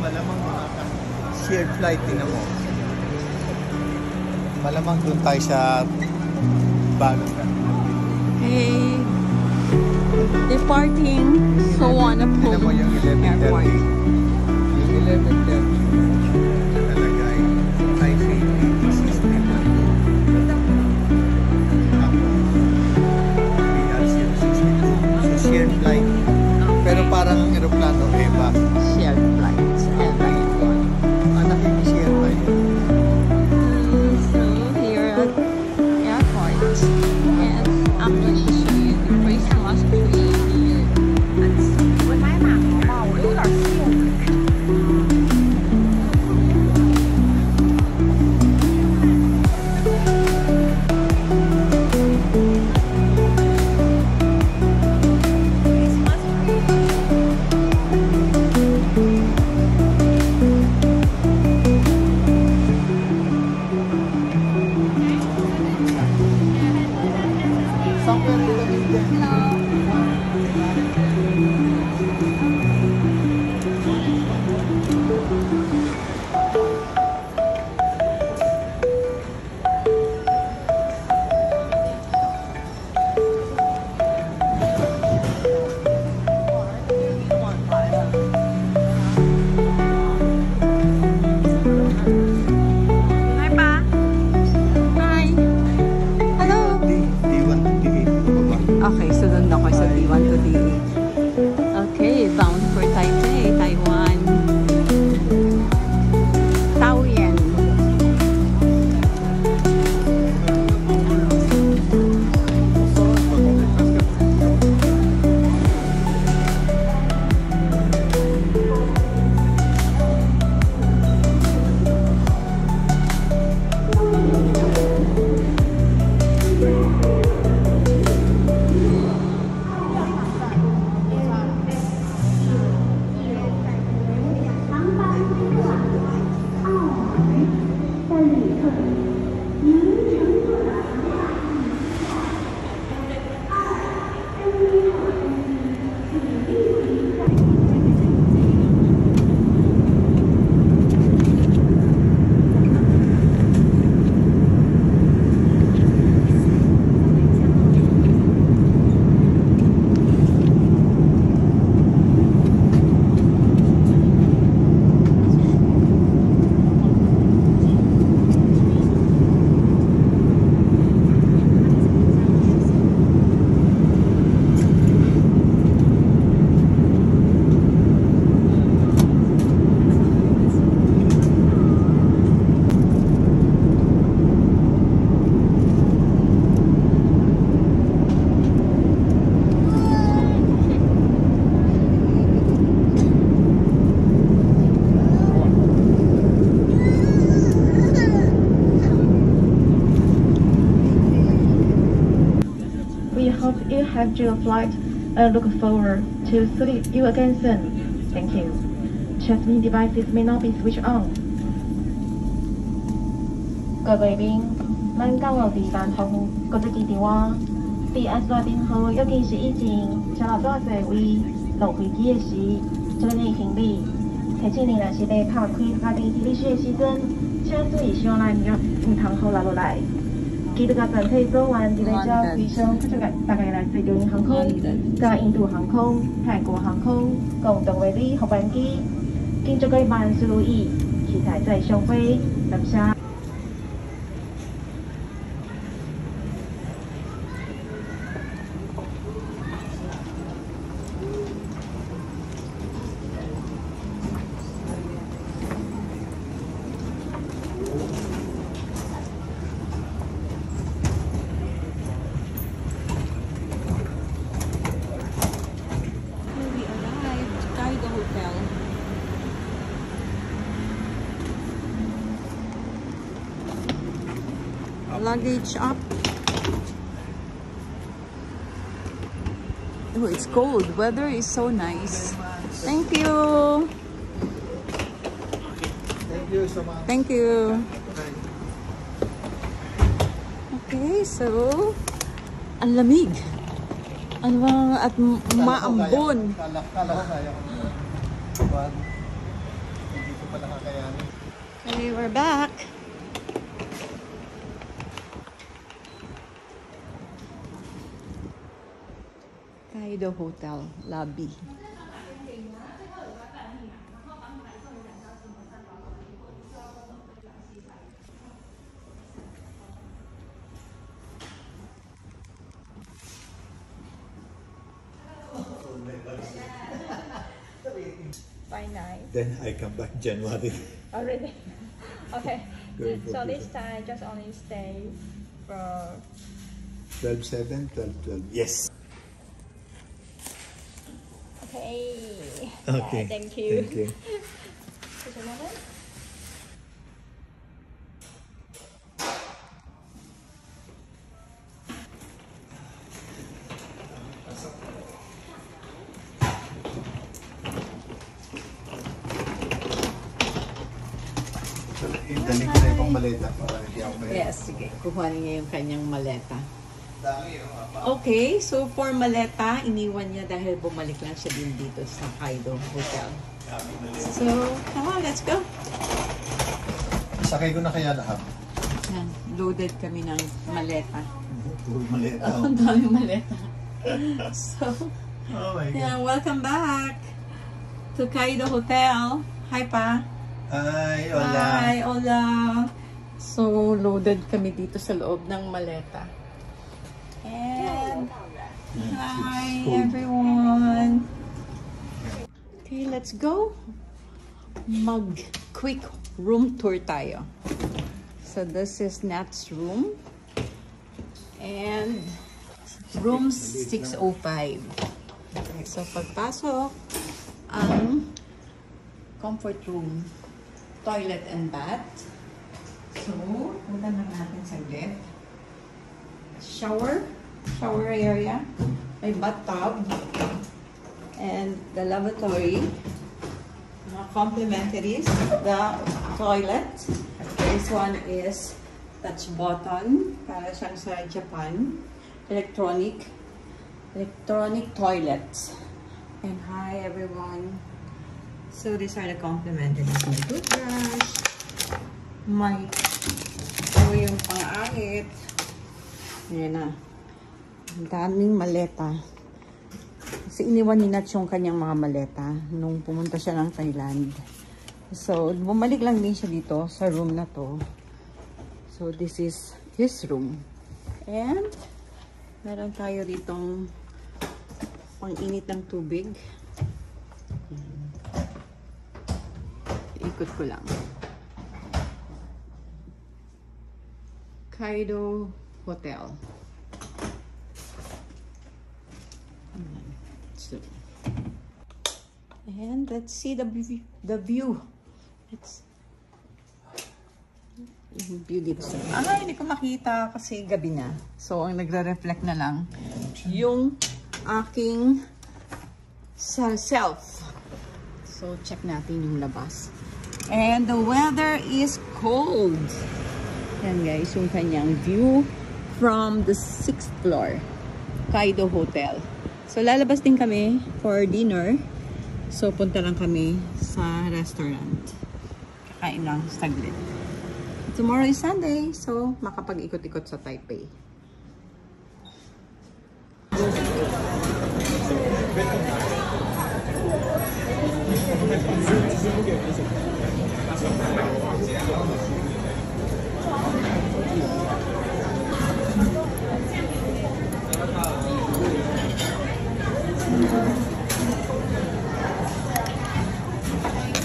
malamang shared flight din mo. Malamang doon tayo sa bagong. Okay. Departing Suvarnabhumi Airport. Yung 11:30 nakalagay high safety system. So shared flight. Pero parang aeroplano, Eva. Shared flight. Nakiki-share flight. So here at airport, and I'm going to show you the Christmas tree here. Okay, so doon ako sa D1 to D8. Okay, bound for Taipei, Taiwan. Taoyuan. You have your flight and look forward to see you again soon. Thank you. Transmitting devices may not be switched on. 各位宾，咱降落地班通，各自记住我。伫安全顶好，尤其是以前车落多座位落飞机的时，这个行李，提醒你若是咧拍开家己行李箱的时阵，请注意上来唔通好落落来。 记得甲全体组员伫咧遮非常感谢大家来自中英航空、甲印度航空、泰国航空共同为你航班机，敬祝各位万事如意，期待再相会，感谢。 Luggage up. Oh, it's cold. Weather is so nice. Thank you. Thank you so much. Thank you. Okay, so ang lamig. At maambon. Kala ko kaya ko. Hindi ko pa nakakayanin. Okay, we're back. Kaido Hotel lobby. By night. Then I come back January. Already? Okay. Going for So this Christmas. time just only stay for 12/7, 12/12. Yes. okay. Okay. Yeah, thank you. Thank you. Just a moment. Dali ko na yung pang maleta para hindi ako may... Yes, sige. Kuhanin niya yung kanyang maleta. Dami yun. Okay, so for maleta, iniwan niya dahil bumalik lang siya din dito sa Kaido Hotel. So, come on, let's go. Sakay ko na kaya lahat. Yan, loaded kami ng maleta. Puro maleta. Ang dami maleta. So, Oh my God. yeah, welcome back to Kaido Hotel. Hi, Pa. Hi, hola. Hi, hola. So, loaded kami dito sa loob ng maleta. And, hi, everyone. Okay, let's go. Mag-quick room tour tayo. So, this is Nat's room. And, room 605. Okay, so, pagpasok, ang comfort room. Toilet and bath. So, punta na natin saglit. Shower area. May bathtub. And the lavatory. Mga complementaries. The toilet. This one is touch button. Para siyang sa Japan. Electronic toilets. And hi everyone. So these are the complementaries. My toothbrush. Ito yung pang-ahit. Ayan na. Ang daming maleta. Kasi iniwan ni Nat yung kanyang mga maleta nung pumunta siya ng Thailand. So, bumalik lang din siya dito sa room na to. So, this is his room. And, meron tayo ditong pang-init ng tubig. Ikot ko lang. Kaido Hotel. So, and let's see the view. Let's yung view dito. Hindi ko makita kasi gabi na. So, ang nagre-reflect na lang yung aking self. So, check natin yung labas. And the weather is cold. Yan guys, yung kanyang view from the 6th floor. Kaido Hotel. So, lalabas din kami for dinner. So, punta lang kami sa restaurant. Kakain lang saglit. Tomorrow is Sunday, so makapag-ikot-ikot sa Taipei.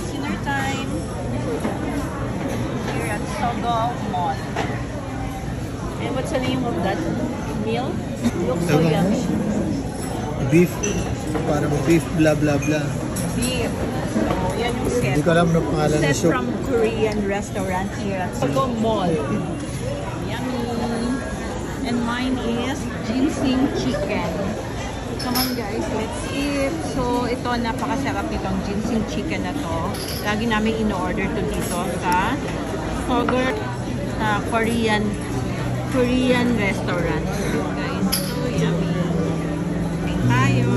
Dinner time here at Sogo Mall. And what's the name of that meal? Looks so yummy. Beef. Parang beef blah blah blah. Beef. So, yan yung set. Hindi ko alam ng pangalan ng Set soup. from Korean restaurant here at Sogo Mall. Yummy. And mine is ginseng chicken. Come on guys, let's eat. So, ito, napakasarap itong ginseng chicken na to. Lagi namin in-order to dito sa Sogo Korean restaurant. So guys, so yummy. Tayo.